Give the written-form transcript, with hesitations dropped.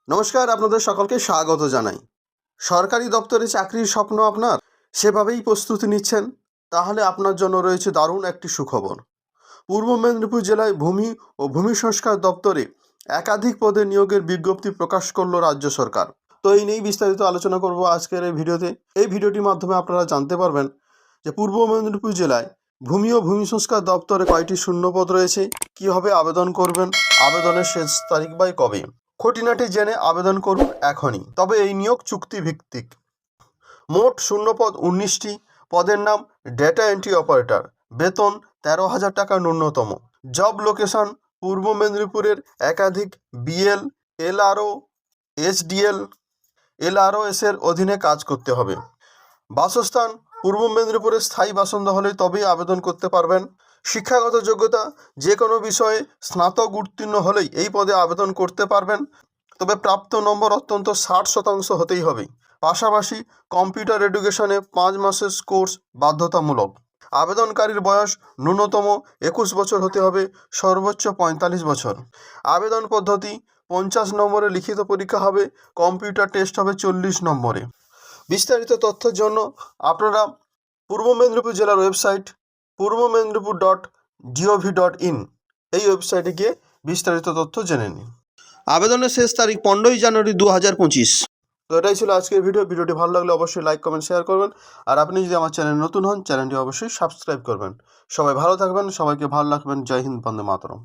নমস্কার, আপনাদের সকলকে স্বাগত জানাই। সরকারি দপ্তরে চাকরির স্বপ্ন আপনার, সেভাবেই প্রস্তুতি নিচ্ছেন? তাহলে আপনার জন্য রয়েছে দারুণ একটি সুখবর। পূর্ব মেদিনীপুর জেলায় ভূমি ও ভূমি সংস্কার দপ্তরে একাধিক পদে নিয়োগের বিজ্ঞপ্তি প্রকাশ করল রাজ্য সরকার। তো এই নিয়েই বিস্তারিত আলোচনা করব আজকের এই ভিডিওতে। এই ভিডিওটির মাধ্যমে আপনারা জানতে পারবেন যে পূর্ব মেদিনীপুর জেলায় ভূমি ও ভূমি সংস্কার দপ্তরে কয়টি শূন্যপদ রয়েছে, কীভাবে আবেদন করবেন, আবেদনের শেষ তারিখ বা কবে। খুঁটিনাটি জেনে আবেদন করুন এখনই। তবে এই নিয়োগ চুক্তিভিত্তিক। মোট শূন্যপদ 19টি। পদের নাম ডেটা এন্ট্রি অপারেটর। বেতন 13,000 টাকা ন্যূনতম। জব লোকেশন পূর্ব মেদিনীপুরের একাধিক বিএল, এলআরও, এসডিএল, এলআরওএস এর অধীনে কাজ করতে হবে। বাসস্থান পূর্ব মেদিনীপুরের স্থায়ী বাসিন্দা হলে তবেই আবেদন করতে পারবেন। শিক্ষাগত যোগ্যতা যে কোনো বিষয়ে স্নাতক উত্তীর্ণ হলেই এই পদে আবেদন করতে পারবেন। তবে প্রাপ্ত নম্বর অত্যন্ত 60% হতেই হবে। পাশাপাশি কম্পিউটার এডুকেশনে 5 মাসের কোর্স বাধ্যতামূলক। আবেদনকারীর বয়স ন্যূনতম 21 বছর হতে হবে, সর্বোচ্চ 45 বছর। আবেদন পদ্ধতি 50 নম্বরে লিখিত পরীক্ষা হবে, কম্পিউটার টেস্ট হবে 40 নম্বরে। বিস্তারিত তথ্যের জন্য আপনারা পূর্ব মেদিনীপুর জেলার ওয়েবসাইট purboMedinipur.gov.in এই ওয়েবসাইটে গিয়ে বিস্তারিত তথ্য জেনে নিন। আবেদনের শেষ তারিখ 15 জানুয়ারি 2025। তো এটাই ছিল আজকের ভিডিওটি ভালো লাগলে অবশ্যই লাইক, কমেন্ট, শেয়ার করবেন। আর আপনি যদি আমার চ্যানেল নতুন হন, চ্যানেলটি অবশ্যই সাবস্ক্রাইব করবেন। সবাই ভালো থাকবেন, সবাইকে ভালো রাখবেন। জয় হিন্দ, বন্দে মাতরম।